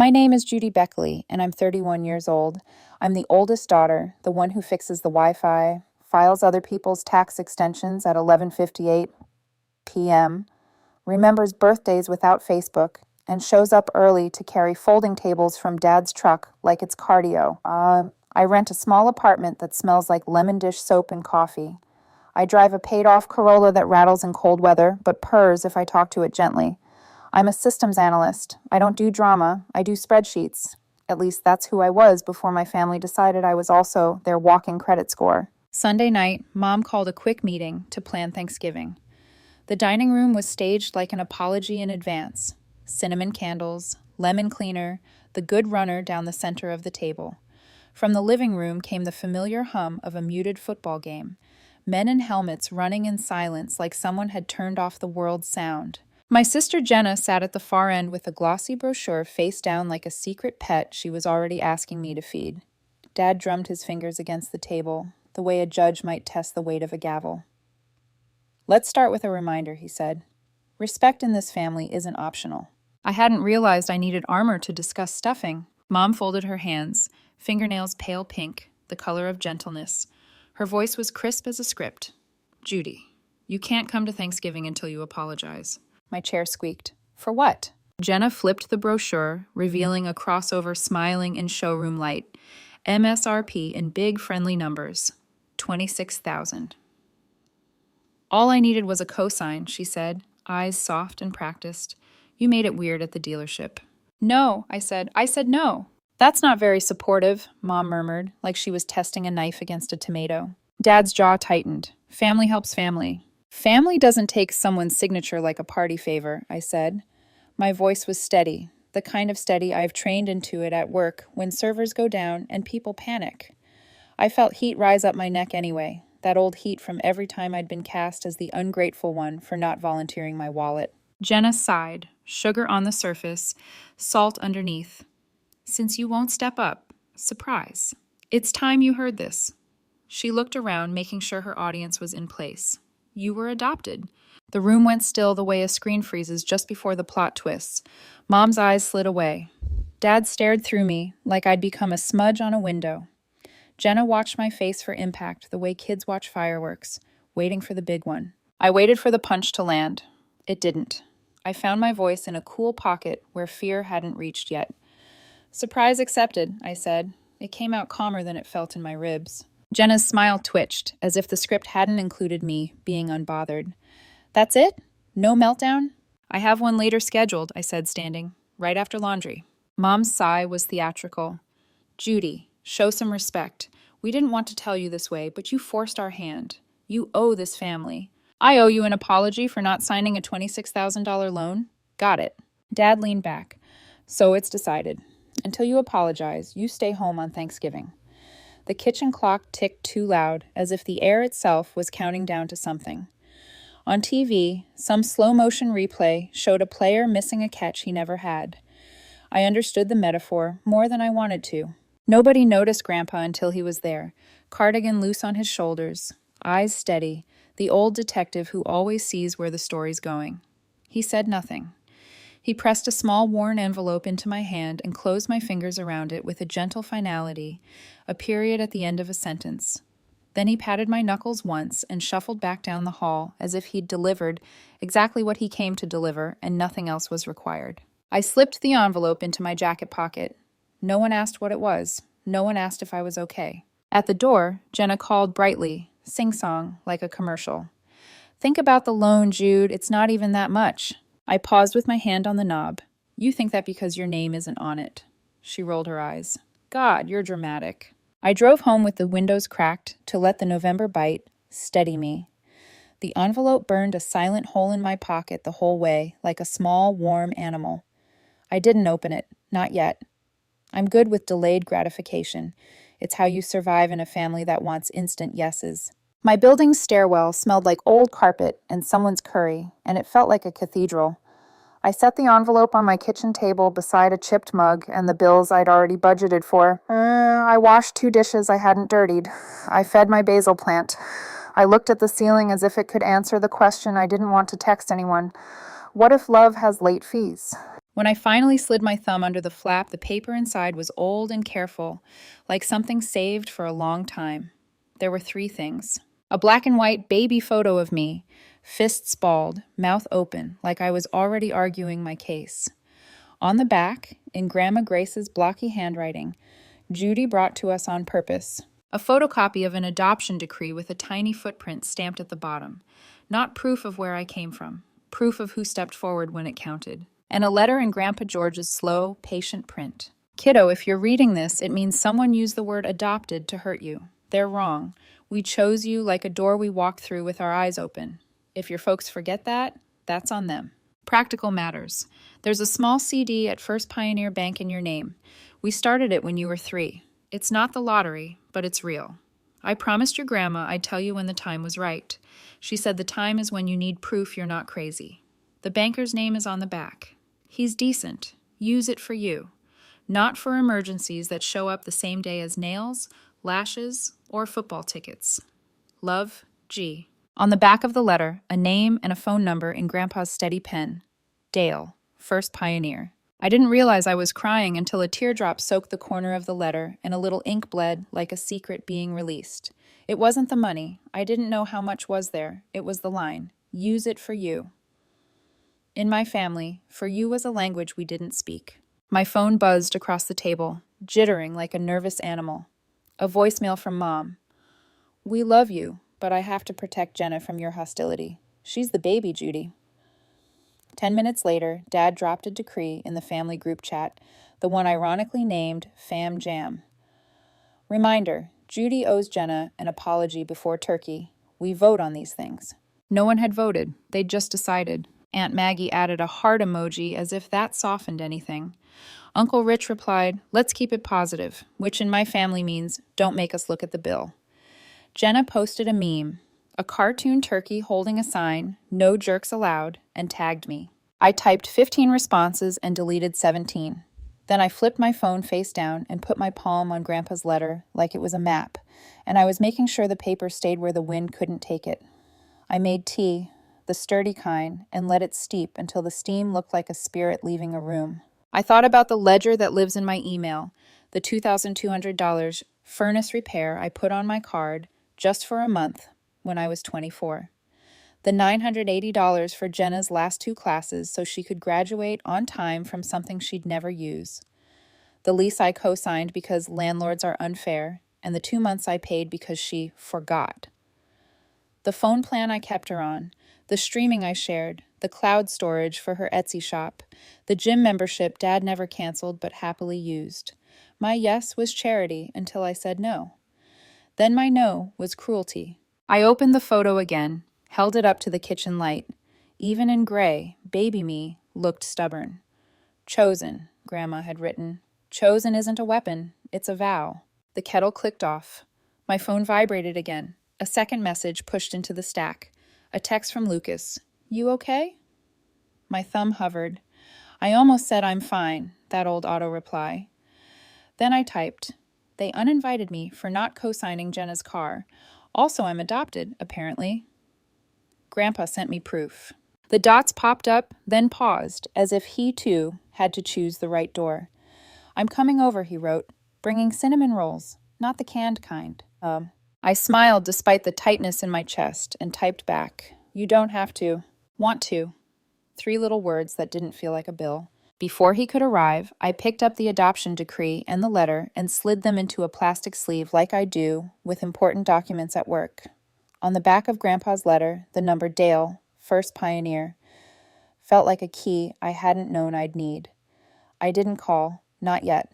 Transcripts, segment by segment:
My name is Judy Beckley, and I'm 31 years old. I'm the oldest daughter, the one who fixes the Wi-Fi, files other people's tax extensions at 11:58 p.m., remembers birthdays without Facebook, and shows up early to carry folding tables from Dad's truck like it's cardio. I rent a small apartment that smells like lemon dish soap and coffee. I drive a paid-off Corolla that rattles in cold weather, but purrs if I talk to it gently. I'm a systems analyst. I don't do drama, I do spreadsheets. At least that's who I was before my family decided I was also their walking credit score. Sunday night, Mom called a quick meeting to plan Thanksgiving. The dining room was staged like an apology in advance. Cinnamon candles, lemon cleaner, the good runner down the center of the table. From the living room came the familiar hum of a muted football game. Men in helmets running in silence like someone had turned off the world's sound. My sister Jenna sat at the far end with a glossy brochure face down like a secret pet she was already asking me to feed. Dad drummed his fingers against the table, the way a judge might test the weight of a gavel. "Let's start with a reminder," he said. "Respect in this family isn't optional." I hadn't realized I needed armor to discuss stuffing. Mom folded her hands, fingernails pale pink, the color of gentleness. Her voice was crisp as a script. "Judy, you can't come to Thanksgiving until you apologize." My chair squeaked. "For what?" Jenna flipped the brochure, revealing a crossover smiling in showroom light. MSRP in big friendly numbers. $26,000. "All I needed was a cosign," she said, eyes soft and practiced. "You made it weird at the dealership." "No," I said. "I said no." "That's not very supportive," Mom murmured, like she was testing a knife against a tomato. Dad's jaw tightened. "Family helps family." "Family doesn't take someone's signature like a party favor," I said. My voice was steady, the kind of steady I've trained into it at work when servers go down and people panic. I felt heat rise up my neck anyway, that old heat from every time I'd been cast as the ungrateful one for not volunteering my wallet. Jenna sighed, sugar on the surface, salt underneath. "Since you won't step up, surprise. It's time you heard this." She looked around, making sure her audience was in place. "You were adopted." The room went still the way a screen freezes just before the plot twists. Mom's eyes slid away. Dad stared through me like I'd become a smudge on a window. Jenna watched my face for impact the way kids watch fireworks, waiting for the big one. I waited for the punch to land. It didn't. I found my voice in a cool pocket where fear hadn't reached yet. "Surprise accepted," I said. It came out calmer than it felt in my ribs. Jenna's smile twitched, as if the script hadn't included me being unbothered. "That's it? No meltdown?" "I have one later scheduled," I said, standing, "right after laundry." Mom's sigh was theatrical. "Judy, show some respect. We didn't want to tell you this way, but you forced our hand. You owe this family." "I owe you an apology for not signing a $26,000 loan?" "Got it." Dad leaned back. "So it's decided. Until you apologize, you stay home on Thanksgiving." The kitchen clock ticked too loud, as if the air itself was counting down to something. On TV, some slow-motion replay showed a player missing a catch he never had. I understood the metaphor more than I wanted to. Nobody noticed Grandpa until he was there, cardigan loose on his shoulders, eyes steady, the old detective who always sees where the story's going. He said nothing. He pressed a small worn envelope into my hand and closed my fingers around it with a gentle finality, a period at the end of a sentence. Then he patted my knuckles once and shuffled back down the hall as if he'd delivered exactly what he came to deliver and nothing else was required. I slipped the envelope into my jacket pocket. No one asked what it was. No one asked if I was okay. At the door, Jenna called brightly, sing-song, like a commercial. "Think about the loan, Jude. It's not even that much." I paused with my hand on the knob. "You think that because your name isn't on it." She rolled her eyes. "God, you're dramatic." I drove home with the windows cracked to let the November bite steady me. The envelope burned a silent hole in my pocket the whole way, like a small, warm animal. I didn't open it, not yet. I'm good with delayed gratification. It's how you survive in a family that wants instant yeses. My building's stairwell smelled like old carpet and someone's curry, and it felt like a cathedral. I set the envelope on my kitchen table beside a chipped mug and the bills I'd already budgeted for. I washed 2 dishes I hadn't dirtied. I fed my basil plant. I looked at the ceiling as if it could answer the question I didn't want to text anyone. What if love has late fees? When I finally slid my thumb under the flap, the paper inside was old and careful, like something saved for a long time. There were three things: a black and white baby photo of me, fists balled, mouth open, like I was already arguing my case. On the back, in Grandma Grace's blocky handwriting, Judy brought to us on purpose, a photocopy of an adoption decree with a tiny footprint stamped at the bottom. Not proof of where I came from, proof of who stepped forward when it counted. And a letter in Grandpa George's slow, patient print. Kiddo, if you're reading this, it means someone used the word adopted to hurt you. They're wrong. We chose you like a door we walked through with our eyes open. If your folks forget that, that's on them. Practical matters. There's a small CD at First Pioneer Bank in your name. We started it when you were 3. It's not the lottery, but it's real. I promised your grandma I'd tell you when the time was right. She said the time is when you need proof you're not crazy. The banker's name is on the back. He's decent. Use it for you. Not for emergencies that show up the same day as nails, lashes, or football tickets. Love, G. On the back of the letter, a name and a phone number in Grandpa's steady pen. Dale, First Pioneer. I didn't realize I was crying until a teardrop soaked the corner of the letter and a little ink bled like a secret being released. It wasn't the money. I didn't know how much was there. It was the line. Use it for you. In my family, for you was a language we didn't speak. My phone buzzed across the table, jittering like a nervous animal. A voicemail from Mom. We love you, but I have to protect Jenna from your hostility. She's the baby, Judy. 10 minutes later, Dad dropped a decree in the family group chat, the one ironically named Fam Jam. Reminder, Judy owes Jenna an apology before turkey. We vote on these things. No one had voted. They'd just decided. Aunt Maggie added a heart emoji as if that softened anything. Uncle Rich replied, let's keep it positive, which in my family means don't make us look at the bill. Jenna posted a meme, a cartoon turkey holding a sign, no jerks allowed, and tagged me. I typed 15 responses and deleted 17. Then I flipped my phone face down and put my palm on Grandpa's letter like it was a map, and I was making sure the paper stayed where the wind couldn't take it. I made tea, the sturdy kind, and let it steep until the steam looked like a spirit leaving a room. I thought about the ledger that lives in my email, the $2,200 furnace repair I put on my card just for a month when I was 24. The $980 for Jenna's last 2 classes so she could graduate on time from something she'd never use. The lease I co-signed because landlords are unfair, and the 2 months I paid because she forgot. The phone plan I kept her on, the streaming I shared, the cloud storage for her Etsy shop, the gym membership Dad never canceled but happily used. My yes was charity until I said no. Then my no was cruelty. I opened the photo again, held it up to the kitchen light. Even in gray, baby me looked stubborn. Chosen, Grandma had written. Chosen isn't a weapon, it's a vow. The kettle clicked off. My phone vibrated again. A second message pushed into the stack. A text from Lucas. You okay? My thumb hovered. I almost said I'm fine, that old auto reply. Then I typed. They uninvited me for not co-signing Jenna's car. Also, I'm adopted, apparently. Grandpa sent me proof. The dots popped up, then paused, as if he, too, had to choose the right door. I'm coming over, he wrote, bringing cinnamon rolls, not the canned kind. I smiled despite the tightness in my chest and typed back, you don't have to. Want to. 3 little words that didn't feel like a bill. Before he could arrive, I picked up the adoption decree and the letter and slid them into a plastic sleeve like I do with important documents at work. On the back of Grandpa's letter, the number Dale, First Pioneer, felt like a key I hadn't known I'd need. I didn't call, not yet.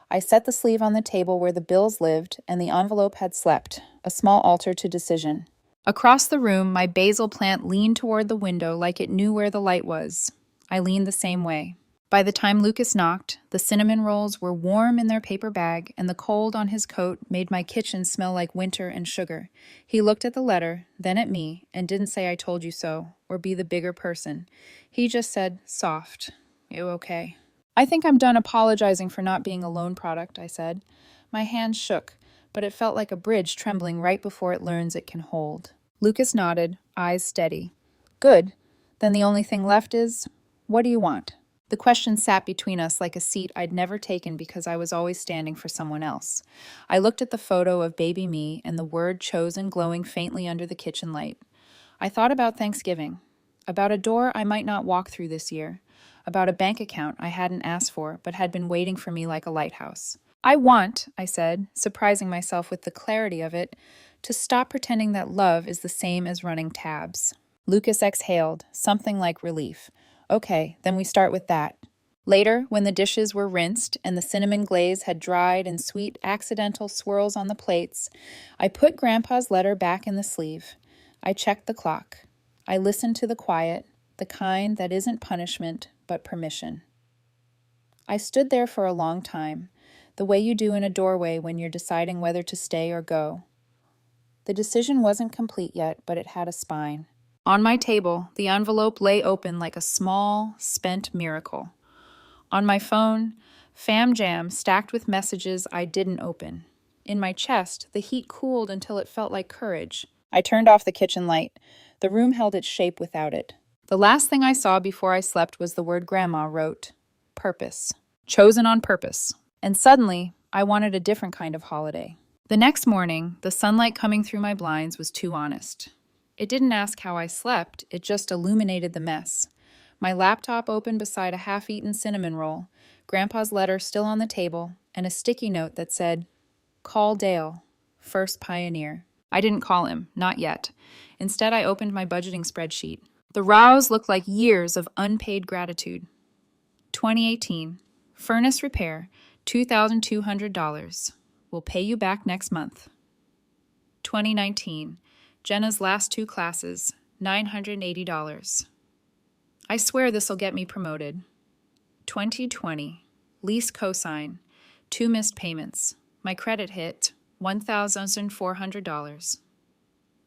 I set the sleeve on the table where the bills lived and the envelope had slept, a small altar to decision. Across the room, my basil plant leaned toward the window like it knew where the light was. I leaned the same way. By the time Lucas knocked, the cinnamon rolls were warm in their paper bag, and the cold on his coat made my kitchen smell like winter and sugar. He looked at the letter, then at me, and didn't say I told you so, or be the bigger person. He just said, soft, you okay? I think I'm done apologizing for not being a loan product, I said. My hands shook, but it felt like a bridge trembling right before it learns it can hold. Lucas nodded, eyes steady. Good. Then the only thing left is, what do you want? The question sat between us like a seat I'd never taken because I was always standing for someone else. I looked at the photo of baby me and the word chosen glowing faintly under the kitchen light. I thought about Thanksgiving, about a door I might not walk through this year, about a bank account I hadn't asked for but had been waiting for me like a lighthouse. I want, I said, surprising myself with the clarity of it, to stop pretending that love is the same as running tabs. Lucas exhaled, something like relief. Okay, then we start with that. Later, when the dishes were rinsed and the cinnamon glaze had dried in sweet accidental swirls on the plates, I put Grandpa's letter back in the sleeve. I checked the clock. I listened to the quiet, the kind that isn't punishment, but permission. I stood there for a long time, the way you do in a doorway when you're deciding whether to stay or go. The decision wasn't complete yet, but it had a spine. On my table, the envelope lay open like a small, spent miracle. On my phone, Fam Jam stacked with messages I didn't open. In my chest, the heat cooled until it felt like courage. I turned off the kitchen light. The room held its shape without it. The last thing I saw before I slept was the word Grandma wrote. Purpose. Chosen on purpose. And suddenly, I wanted a different kind of holiday. The next morning, the sunlight coming through my blinds was too honest. It didn't ask how I slept, it just illuminated the mess. My laptop open beside a half-eaten cinnamon roll, Grandpa's letter still on the table, and a sticky note that said, "Call Dale, first pioneer." I didn't call him, not yet. Instead, I opened my budgeting spreadsheet. The rows looked like years of unpaid gratitude. 2018, furnace repair, $2,200. We'll pay you back next month. 2019, Jenna's last 2 classes, $980. I swear this'll get me promoted. 2020, lease cosign, 2 missed payments. My credit hit, $1,400.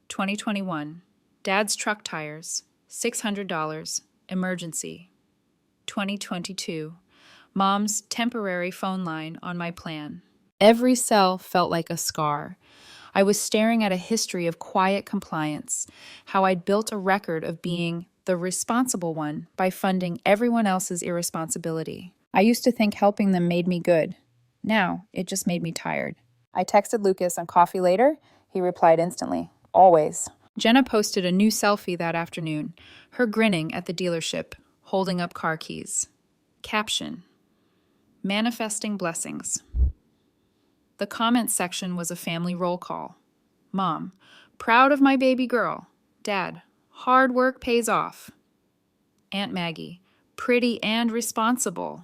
2021, Dad's truck tires, $600, emergency. 2022, Mom's temporary phone line on my plan. Every cell felt like a scar. I was staring at a history of quiet compliance, how I'd built a record of being the responsible one by funding everyone else's irresponsibility. I used to think helping them made me good. Now, it just made me tired. I texted Lucas on coffee later. He replied instantly. Always. Jenna posted a new selfie that afternoon, her grinning at the dealership, holding up car keys. Caption: Manifesting blessings. The comments section was a family roll call. Mom, proud of my baby girl. Dad, hard work pays off. Aunt Maggie, pretty and responsible.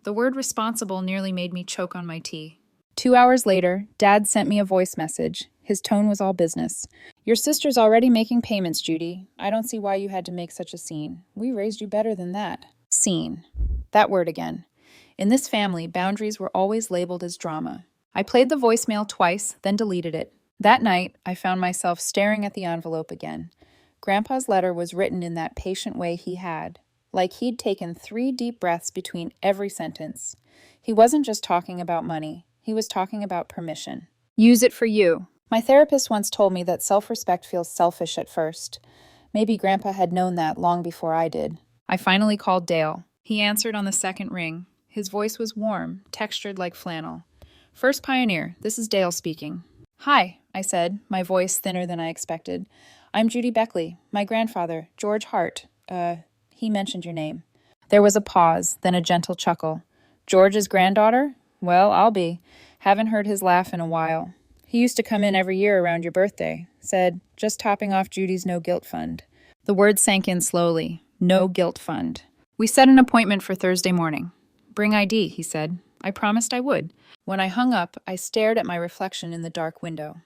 The word responsible nearly made me choke on my tea. 2 hours later, Dad sent me a voice message. His tone was all business. Your sister's already making payments, Judy. I don't see why you had to make such a scene. We raised you better than that. Scene. That word again. In this family, boundaries were always labeled as drama. I played the voicemail twice, then deleted it. That night, I found myself staring at the envelope again. Grandpa's letter was written in that patient way he had, like he'd taken 3 deep breaths between every sentence. He wasn't just talking about money. He was talking about permission. Use it for you. My therapist once told me that self-respect feels selfish at first. Maybe Grandpa had known that long before I did. I finally called Dale. He answered on the second ring. His voice was warm, textured like flannel. First Pioneer, this is Dale speaking. Hi, I said, my voice thinner than I expected. I'm Judy Beckley. My grandfather, George Hart. He mentioned your name. There was a pause, then a gentle chuckle. George's granddaughter? Well, I'll be. Haven't heard his laugh in a while. He used to come in every year around your birthday. Said, just topping off Judy's no guilt fund. The word sank in slowly. No guilt fund. We set an appointment for Thursday morning. Bring ID, he said. I promised I would. When I hung up, I stared at my reflection in the dark window.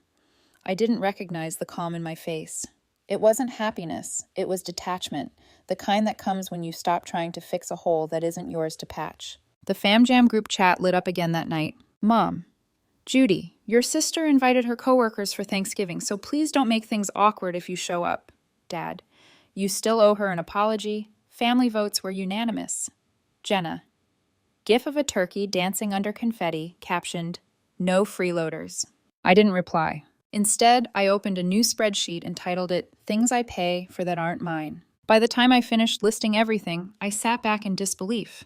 I didn't recognize the calm in my face. It wasn't happiness. It was detachment, the kind that comes when you stop trying to fix a hole that isn't yours to patch. The Fam Jam group chat lit up again that night. Mom, Judy, your sister invited her coworkers for Thanksgiving, so please don't make things awkward if you show up. Dad, you still owe her an apology. Family votes were unanimous. Jenna, GIF of a turkey dancing under confetti, captioned, No freeloaders. I didn't reply. Instead, I opened a new spreadsheet and titled it Things I Pay for That Aren't Mine. By the time I finished listing everything, I sat back in disbelief.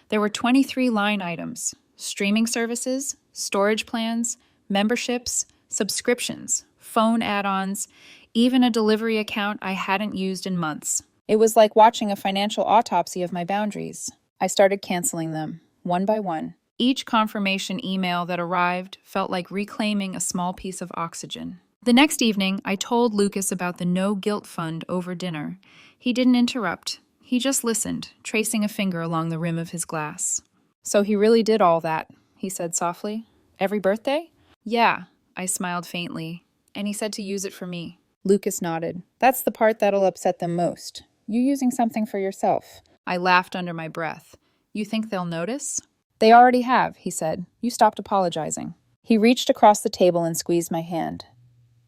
There were 23 line items: streaming services, storage plans, memberships, subscriptions, phone add ons, even a delivery account I hadn't used in months. It was like watching a financial autopsy of my boundaries. I started canceling them, one by one. Each confirmation email that arrived felt like reclaiming a small piece of oxygen. The next evening, I told Lucas about the no guilt fund over dinner. He didn't interrupt. He just listened, tracing a finger along the rim of his glass. "So he really did all that," he said softly. "Every birthday?" "Yeah," I smiled faintly. "And he said to use it for me." Lucas nodded. "That's the part that'll upset them most. You using something for yourself." I laughed under my breath. "You think they'll notice?" "They already have," he said. "You stopped apologizing." He reached across the table and squeezed my hand.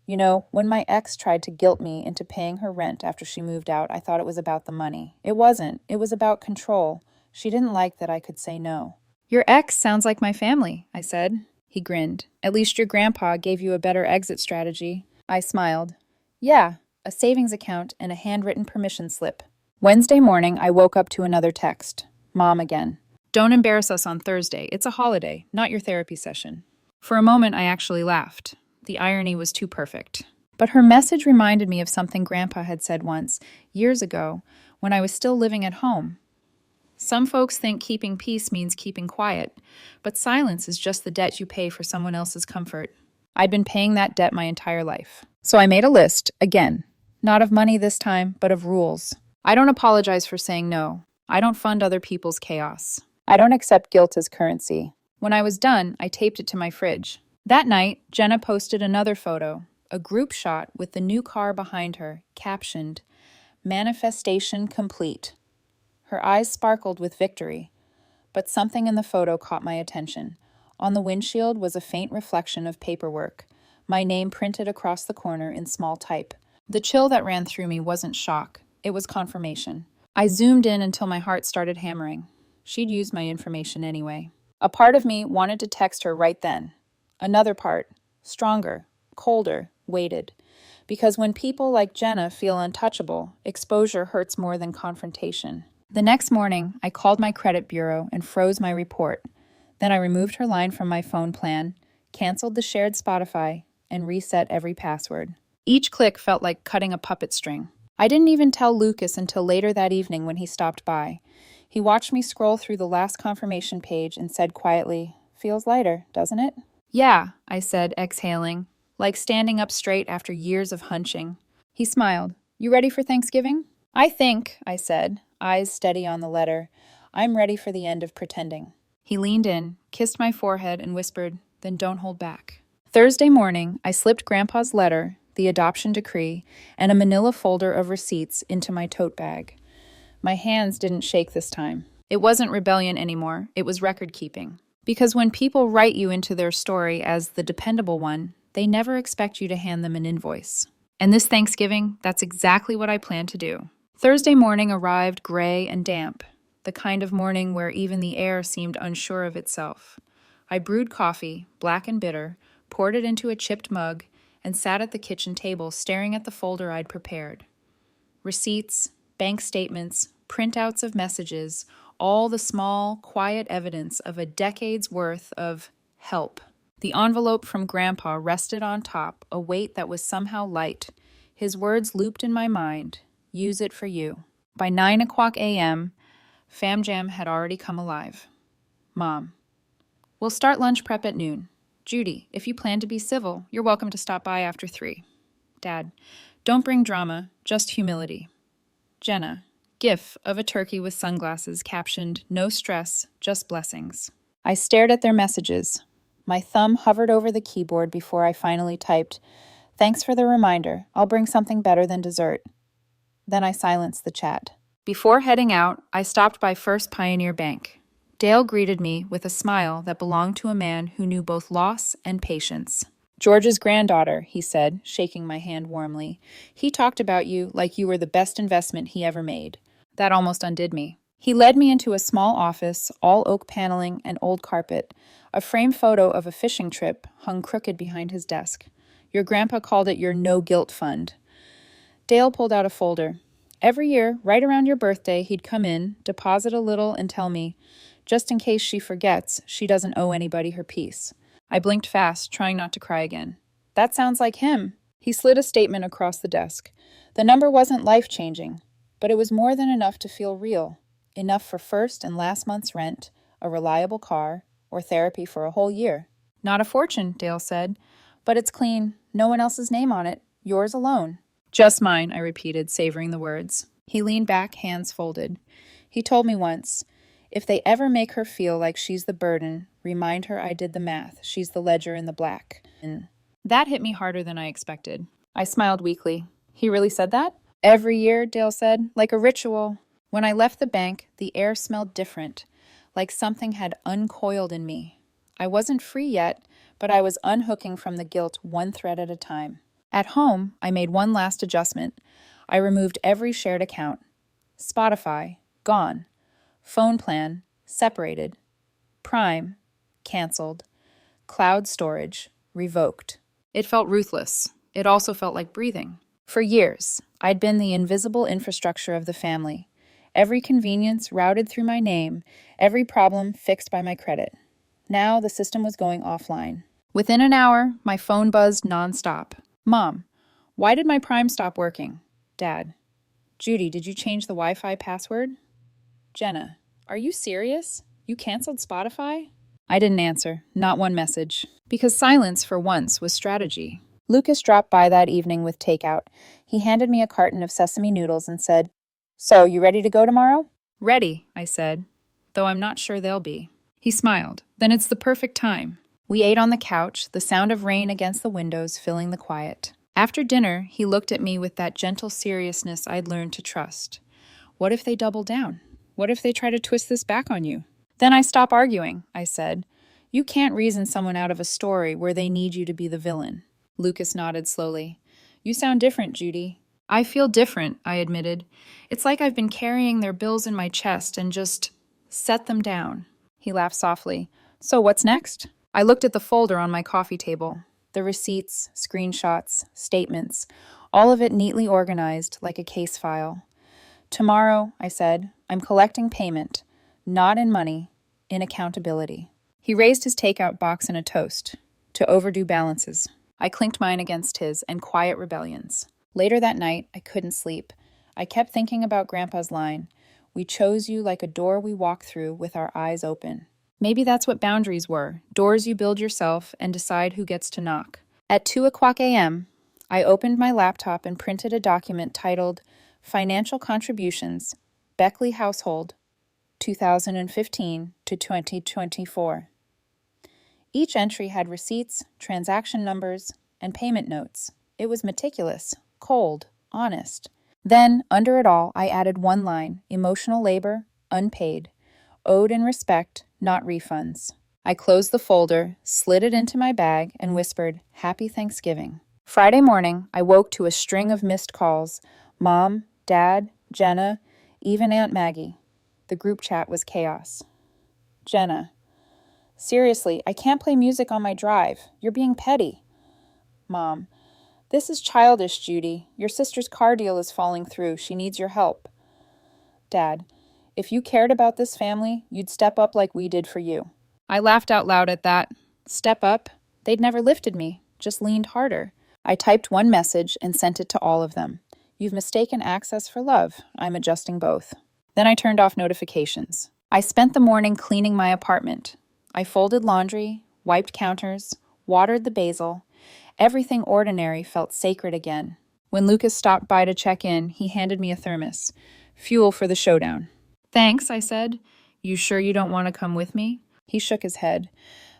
"You know, when my ex tried to guilt me into paying her rent after she moved out, I thought it was about the money. It wasn't. It was about control. She didn't like that I could say no." "Your ex sounds like my family," I said. He grinned. "At least your grandpa gave you a better exit strategy." I smiled. "Yeah, a savings account and a handwritten permission slip." Wednesday morning, I woke up to another text. Mom again. "Don't embarrass us on Thursday. It's a holiday, not your therapy session." For a moment, I actually laughed. The irony was too perfect. But her message reminded me of something Grandpa had said once, years ago, when I was still living at home. "Some folks think keeping peace means keeping quiet, but silence is just the debt you pay for someone else's comfort." I'd been paying that debt my entire life. So I made a list, again. Not of money this time, but of rules. I don't apologize for saying no. I don't fund other people's chaos. I don't accept guilt as currency. When I was done, I taped it to my fridge. That night, Jenna posted another photo, a group shot with the new car behind her, captioned, "Manifestation complete." Her eyes sparkled with victory, but something in the photo caught my attention. On the windshield was a faint reflection of paperwork, my name printed across the corner in small type. The chill that ran through me wasn't shock, it was confirmation. I zoomed in until my heart started hammering. She'd used my information anyway. A part of me wanted to text her right then. Another part, stronger, colder, waited. Because when people like Jenna feel untouchable, exposure hurts more than confrontation. The next morning, I called my credit bureau and froze my report. Then I removed her line from my phone plan, canceled the shared Spotify, and reset every password. Each click felt like cutting a puppet string. I didn't even tell Lucas until later that evening when he stopped by. He watched me scroll through the last confirmation page and said quietly, "Feels lighter, doesn't it?" "Yeah," I said, exhaling, like standing up straight after years of hunching. He smiled. "You ready for Thanksgiving?" "I think," I said, eyes steady on the letter, "I'm ready for the end of pretending." He leaned in, kissed my forehead, and whispered, "Then don't hold back." Thursday morning, I slipped Grandpa's letter, the adoption decree, and a manila folder of receipts into my tote bag. My hands didn't shake this time. It wasn't rebellion anymore, it was record keeping. Because when people write you into their story as the dependable one, they never expect you to hand them an invoice. And this Thanksgiving, that's exactly what I plan to do. Thursday morning arrived gray and damp, the kind of morning where even the air seemed unsure of itself. I brewed coffee, black and bitter, poured it into a chipped mug, and sat at the kitchen table staring at the folder I'd prepared. Receipts, bank statements, printouts of messages, all the small, quiet evidence of a decade's worth of help. The envelope from Grandpa rested on top, a weight that was somehow light. His words looped in my mind, "Use it for you." By 9 a.m., Fam Jam had already come alive. Mom, "We'll start lunch prep at noon. Judy, if you plan to be civil, you're welcome to stop by after 3. Dad, don't bring drama, just humility. Jenna, GIF of a turkey with sunglasses captioned, "No stress, just blessings." I stared at their messages. My thumb hovered over the keyboard before I finally typed, "Thanks for the reminder. I'll bring something better than dessert." Then I silenced the chat. Before heading out, I stopped by First Pioneer Bank. Dale greeted me with a smile that belonged to a man who knew both loss and patience. "George's granddaughter," he said, shaking my hand warmly. "He talked about you like you were the best investment he ever made." That almost undid me. He led me into a small office, all oak paneling and old carpet. A framed photo of a fishing trip hung crooked behind his desk. "Your grandpa called it your no-guilt fund." Dale pulled out a folder. Every year, right around your birthday, he'd come in, deposit a little, and tell me, just in case she forgets, she doesn't owe anybody her piece. I blinked fast, trying not to cry again. That sounds like him. He slid a statement across the desk. The number wasn't life-changing, but it was more than enough to feel real. Enough for first and last month's rent, a reliable car, or therapy for a whole year. Not a fortune, Dale said, but it's clean, no one else's name on it, yours alone. Just mine, I repeated, savoring the words. He leaned back, hands folded. He told me once, if they ever make her feel like she's the burden, remind her I did the math, she's the ledger in the black. And that hit me harder than I expected. I smiled weakly. He really said that? Every year, Dale said, like a ritual. When I left the bank, the air smelled different, like something had uncoiled in me. I wasn't free yet, but I was unhooking from the guilt one thread at a time. At home, I made one last adjustment. I removed every shared account. Spotify, gone. Phone plan, separated. Prime, canceled. Cloud storage, revoked. It felt ruthless. It also felt like breathing. For years, I'd been the invisible infrastructure of the family. Every convenience routed through my name, every problem fixed by my credit. Now the system was going offline. Within an hour, my phone buzzed nonstop. Mom, why did my Prime stop working? Dad, Judy, did you change the Wi-Fi password? Jenna, are you serious? You canceled Spotify? I didn't answer, not one message, because silence for once was strategy. Lucas dropped by that evening with takeout. He handed me a carton of sesame noodles and said, "So, you ready to go tomorrow?" "Ready," I said, though I'm not sure they'll be. He smiled. Then it's the perfect time. We ate on the couch, the sound of rain against the windows filling the quiet. After dinner, he looked at me with that gentle seriousness I'd learned to trust. What if they double down? What if they try to twist this back on you? Then I stop arguing, I said. You can't reason someone out of a story where they need you to be the villain. Lucas nodded slowly. You sound different, Judy. I feel different, I admitted. It's like I've been carrying their bills in my chest and just set them down. He laughed softly. So what's next? I looked at the folder on my coffee table. The receipts, screenshots, statements, all of it neatly organized like a case file. Tomorrow, I said, I'm collecting payment, not in money, in accountability. He raised his takeout box in a toast to overdue balances. I clinked mine against his and quiet rebellions. Later that night, I couldn't sleep. I kept thinking about Grandpa's line, "We chose you like a door we walk through with our eyes open." Maybe that's what boundaries were, doors you build yourself and decide who gets to knock. At 2:00 a.m., I opened my laptop and printed a document titled Financial Contributions, Beckley Household, 2015 to 2024. Each entry had receipts, transaction numbers, and payment notes. It was meticulous, cold, honest. Then, under it all, I added one line, emotional labor, unpaid, owed in respect, not refunds. I closed the folder, slid it into my bag, and whispered, Happy Thanksgiving. Friday morning, I woke to a string of missed calls. Mom, Dad, Jenna, even Aunt Maggie. The group chat was chaos. Jenna, seriously, I can't play music on my drive. You're being petty. Mom, this is childish, Judy. Your sister's car deal is falling through. She needs your help. Dad, if you cared about this family, you'd step up like we did for you. I laughed out loud at that. Step up? They'd never lifted me, just leaned harder. I typed one message and sent it to all of them. You've mistaken access for love. I'm adjusting both. Then I turned off notifications. I spent the morning cleaning my apartment. I folded laundry, wiped counters, watered the basil. Everything ordinary felt sacred again. When Lucas stopped by to check in, he handed me a thermos. Fuel for the showdown. Thanks, I said. You sure you don't want to come with me? He shook his head.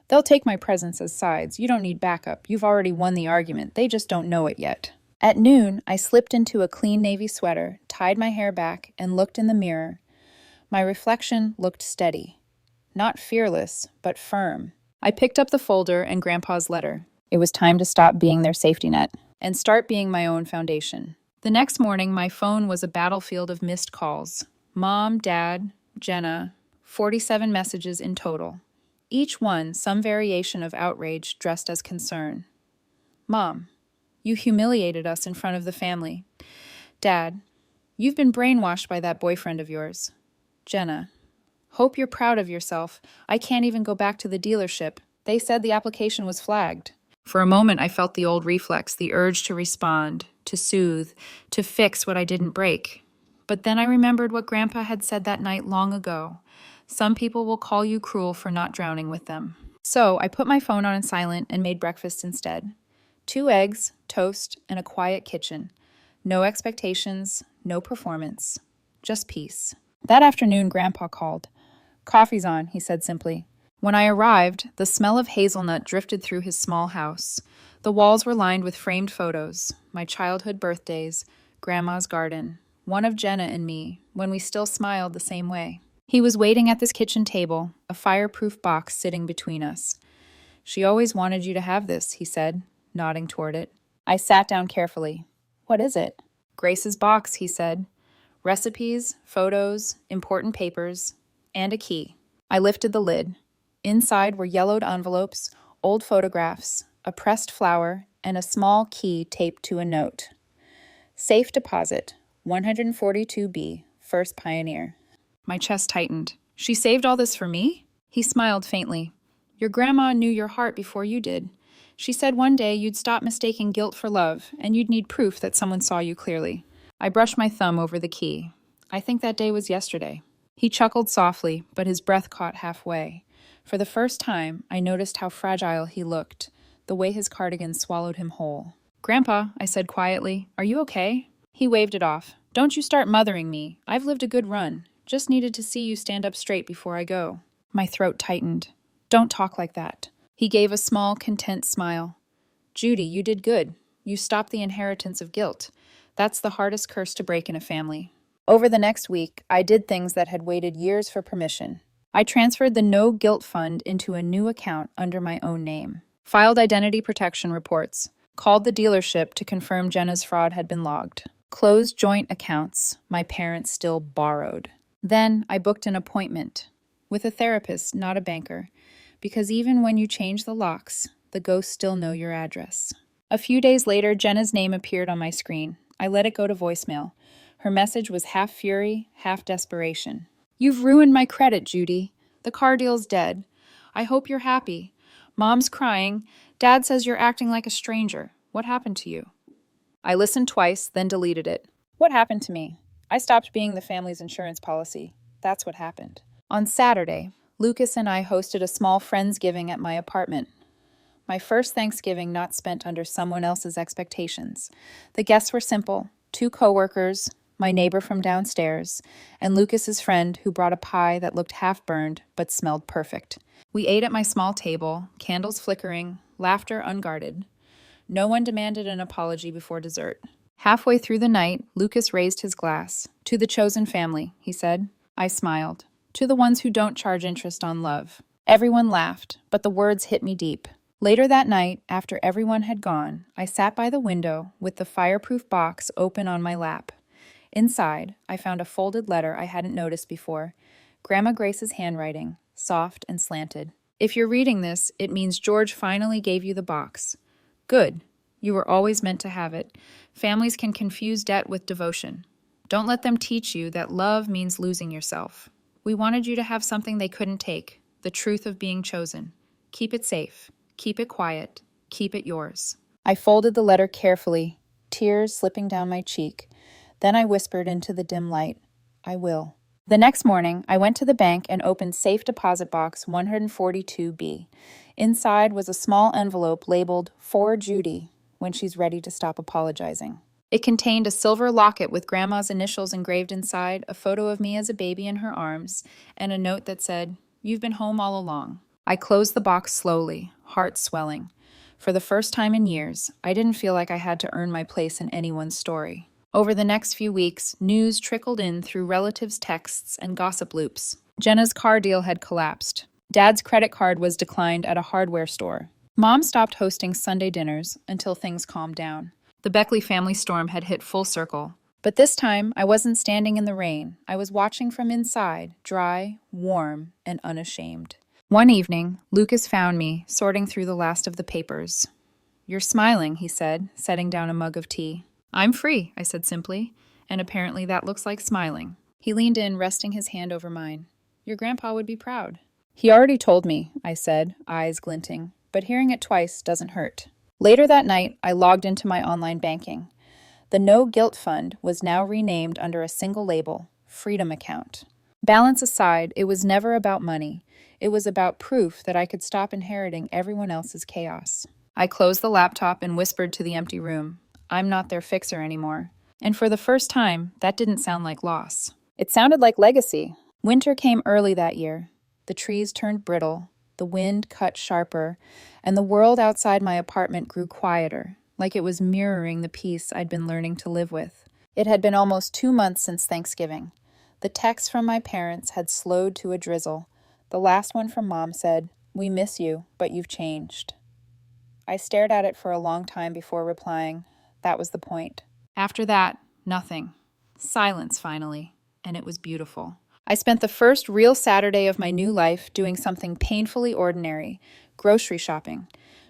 They'll take my presence as sides. You don't need backup. You've already won the argument. They just don't know it yet. At noon, I slipped into a clean navy sweater, tied my hair back, and looked in the mirror. My reflection looked steady. Not fearless, but firm. I picked up the folder and Grandpa's letter. It was time to stop being their safety net and start being my own foundation. The next morning, my phone was a battlefield of missed calls. Mom, Dad, Jenna, 47 messages in total. Each one some variation of outrage dressed as concern. Mom, you humiliated us in front of the family. Dad, You've been brainwashed by that boyfriend of yours. Jenna, hope you're proud of yourself. I can't even go back to the dealership. They said the application was flagged. For a moment, I felt the old reflex, the urge to respond, to soothe, to fix what I didn't break. But then I remembered what Grandpa had said that night long ago. Some people will call you cruel for not drowning with them. So I put my phone on silent and made breakfast instead. 2 eggs, toast, and a quiet kitchen. No expectations, no performance, just peace. That afternoon, Grandpa called. "Coffee's on," he said simply. When I arrived, the smell of hazelnut drifted through his small house. The walls were lined with framed photos, my childhood birthdays, Grandma's garden, one of Jenna and me, when we still smiled the same way. He was waiting at this kitchen table, a fireproof box sitting between us. "She always wanted you to have this," he said, nodding toward it. I sat down carefully. "What is it?" "Grace's box," he said. "Recipes, photos, important papers, and a key." I lifted the lid. Inside were yellowed envelopes, old photographs, a pressed flower, and a small key taped to a note. "Safe deposit, 142B, First Pioneer." My chest tightened. "She saved all this for me?" He smiled faintly. "Your grandma knew your heart before you did. She said one day you'd stop mistaking guilt for love, and you'd need proof that someone saw you clearly." I brushed my thumb over the key. "I think that day was yesterday." He chuckled softly, but his breath caught halfway. For the first time, I noticed how fragile he looked, the way his cardigan swallowed him whole. "Grandpa," I said quietly, "are you okay?" He waved it off. "Don't you start mothering me. I've lived a good run. Just needed to see you stand up straight before I go." My throat tightened. "Don't talk like that." He gave a small, content smile. "Judy, you did good. You stopped the inheritance of guilt. That's the hardest curse to break in a family." Over the next week, I did things that had waited years for permission. I transferred the no guilt fund into a new account under my own name, filed identity protection reports, called the dealership to confirm Jenna's fraud had been logged, closed joint accounts my parents still borrowed. Then I booked an appointment with a therapist, not a banker, because even when you change the locks, the ghosts still know your address. A few days later, Jenna's name appeared on my screen. I let it go to voicemail. Her message was half fury, half desperation. "You've ruined my credit, Judy. The car deal's dead. I hope you're happy. Mom's crying. Dad says you're acting like a stranger. What happened to you?" I listened twice, then deleted it. What happened to me? I stopped being the family's insurance policy. That's what happened. On Saturday, Lucas and I hosted a small Friendsgiving at my apartment. My first Thanksgiving not spent under someone else's expectations. The guests were simple: 2 coworkers, my neighbor from downstairs, and Lucas's friend who brought a pie that looked half-burned but smelled perfect. We ate at my small table, candles flickering, laughter unguarded. No one demanded an apology before dessert. Halfway through the night, Lucas raised his glass. "To the chosen family," he said. I smiled. "To the ones who don't charge interest on love." Everyone laughed, but the words hit me deep. Later that night, after everyone had gone, I sat by the window with the fireproof box open on my lap. Inside, I found a folded letter I hadn't noticed before. Grandma Grace's handwriting, soft and slanted. "If you're reading this, it means George finally gave you the box. Good. You were always meant to have it. Families can confuse debt with devotion. Don't let them teach you that love means losing yourself. We wanted you to have something they couldn't take, the truth of being chosen. Keep it safe. Keep it quiet. Keep it yours." I folded the letter carefully, tears slipping down my cheek. Then I whispered into the dim light, "I will." The next morning, I went to the bank and opened safe deposit box 142B. Inside was a small envelope labeled "For Judy," when she's ready to stop apologizing. It contained a silver locket with Grandma's initials engraved inside, a photo of me as a baby in her arms, and a note that said, "You've been home all along." I closed the box slowly, heart swelling. For the first time in years, I didn't feel like I had to earn my place in anyone's story. Over the next few weeks, news trickled in through relatives' texts and gossip loops. Jenna's car deal had collapsed. Dad's credit card was declined at a hardware store. Mom stopped hosting Sunday dinners until things calmed down. The Beckley family storm had hit full circle. But this time, I wasn't standing in the rain. I was watching from inside, dry, warm, and unashamed. One evening, Lucas found me, sorting through the last of the papers. "You're smiling," he said, setting down a mug of tea. "I'm free," I said simply. And apparently that looks like smiling. He leaned in, resting his hand over mine. Your grandpa would be proud. He already told me, I said, eyes glinting, but hearing it twice doesn't hurt. Later that night, I logged into my online banking. The No Guilt Fund was now renamed under a single label, Freedom Account. Balance aside, it was never about money. It was about proof that I could stop inheriting everyone else's chaos. I closed the laptop and whispered to the empty room, I'm not their fixer anymore. And for the first time, that didn't sound like loss. It sounded like legacy. Winter came early that year. The trees turned brittle, the wind cut sharper, and the world outside my apartment grew quieter, like it was mirroring the peace I'd been learning to live with. It had been almost 2 months since Thanksgiving. The texts from my parents had slowed to a drizzle. The last one from Mom said, "We miss you, but you've changed." I stared at it for a long time before replying. That was the point. After that, nothing. Silence, finally, and it was beautiful. I spent the first real Saturday of my new life doing something painfully ordinary, grocery shopping.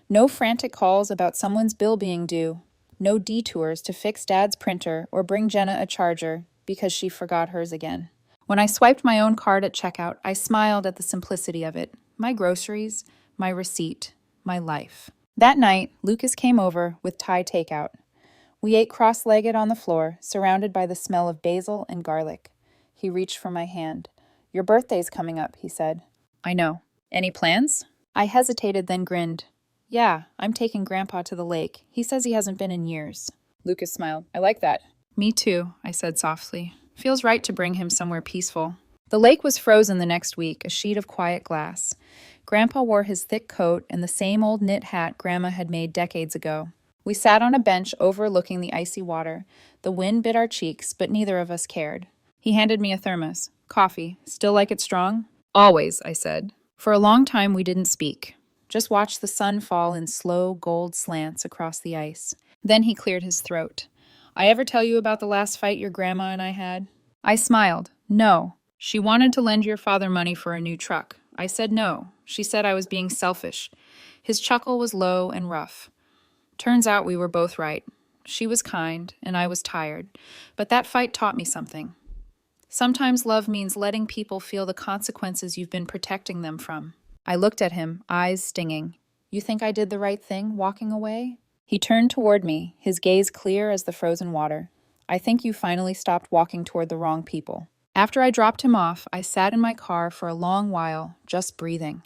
No frantic calls about someone's bill being due. No detours to fix Dad's printer or bring Jenna a charger because she forgot hers again. When I swiped my own card at checkout, I smiled at the simplicity of it. My groceries, my receipt, my life. That night, Lucas came over with Thai takeout. We ate cross-legged on the floor, surrounded by the smell of basil and garlic. He reached for my hand. Your birthday's coming up, he said. I know. Any plans? I hesitated, then grinned. Yeah, I'm taking Grandpa to the lake. He says he hasn't been in years. Lucas smiled. I like that. Me too, I said softly. Feels right to bring him somewhere peaceful. The lake was frozen the next week, a sheet of quiet glass. Grandpa wore his thick coat and the same old knit hat Grandma had made decades ago. We sat on a bench overlooking the icy water. The wind bit our cheeks, but neither of us cared. He handed me a thermos. Coffee. Still like it strong? Always, I said. For a long time we didn't speak. Just watched the sun fall in slow gold slants across the ice. Then he cleared his throat. I ever tell you about the last fight your grandma and I had? I smiled. No. She wanted to lend your father money for a new truck. I said no. She said I was being selfish. His chuckle was low and rough. Turns out we were both right. She was kind, and I was tired. But that fight taught me something. Sometimes love means letting people feel the consequences you've been protecting them from. I looked at him, eyes stinging. You think I did the right thing, walking away? He turned toward me, his gaze clear as the frozen water. I think you finally stopped walking toward the wrong people. After I dropped him off, I sat in my car for a long while, just breathing.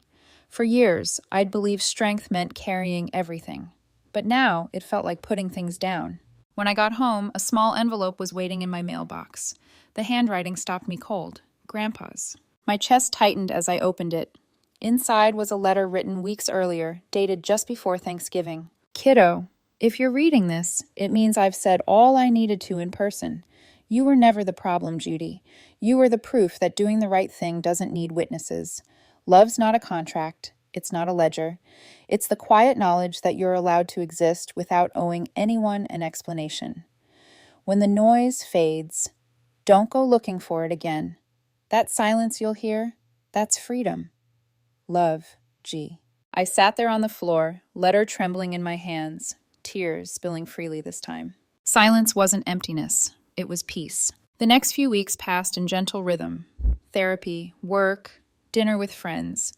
For years, I'd believed strength meant carrying everything. But now, it felt like putting things down. When I got home, a small envelope was waiting in my mailbox. The handwriting stopped me cold. Grandpa's. My chest tightened as I opened it. Inside was a letter written weeks earlier, dated just before Thanksgiving. Kiddo, if you're reading this, it means I've said all I needed to in person. You were never the problem, Judy. You were the proof that doing the right thing doesn't need witnesses. Love's not a contract. It's not a ledger. It's the quiet knowledge that you're allowed to exist without owing anyone an explanation. When the noise fades, don't go looking for it again. That silence you'll hear, that's freedom. Love, G. I sat there on the floor, letter trembling in my hands, tears spilling freely this time. Silence wasn't emptiness. It was peace. The next few weeks passed in gentle rhythm. Therapy, work, dinner with friends.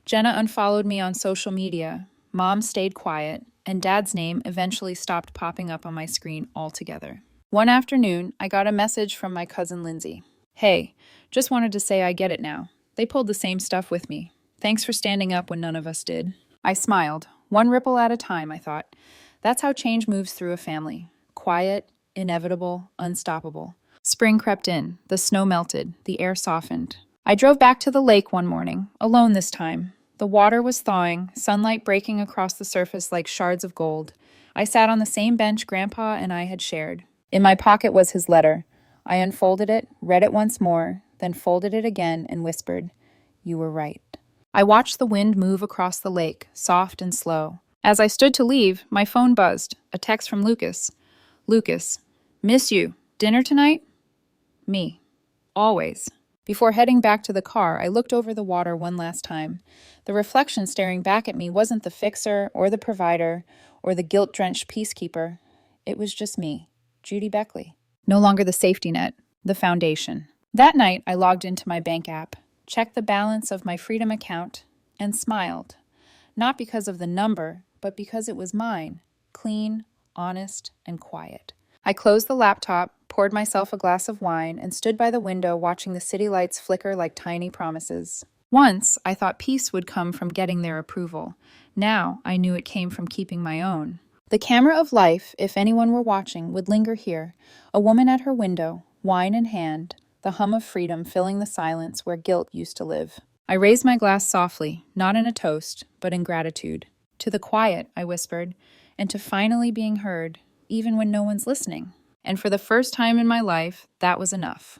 Jenna unfollowed me on social media. Mom stayed quiet, and Dad's name eventually stopped popping up on my screen altogether. One afternoon, I got a message from my cousin Lindsay. Hey, just wanted to say I get it now. They pulled the same stuff with me. Thanks for standing up when none of us did. I smiled. One ripple at a time, I thought. That's how change moves through a family. Quiet, inevitable, unstoppable. Spring crept in. The snow melted. The air softened. I drove back to the lake one morning, alone this time. The water was thawing, sunlight breaking across the surface like shards of gold. I sat on the same bench Grandpa and I had shared. In my pocket was his letter. I unfolded it, read it once more, then folded it again and whispered, "You were right." I watched the wind move across the lake, soft and slow. As I stood to leave, my phone buzzed, a text from Lucas. Lucas, miss you. Dinner tonight? Me. Always. Before heading back to the car, I looked over the water one last time. The reflection staring back at me wasn't the fixer or the provider or the guilt-drenched peacekeeper. It was just me, Judy Beckley. No longer the safety net, the foundation. That night, I logged into my bank app, checked the balance of my Freedom account, and smiled. Not because of the number, but because it was mine, clean, honest, and quiet. I closed the laptop, poured myself a glass of wine, and stood by the window watching the city lights flicker like tiny promises. Once, I thought peace would come from getting their approval. Now, I knew it came from keeping my own. The camera of life, if anyone were watching, would linger here, a woman at her window, wine in hand, the hum of freedom filling the silence where guilt used to live. I raised my glass softly, not in a toast, but in gratitude. To the quiet, I whispered, and to finally being heard, even when no one's listening. And for the first time in my life, that was enough.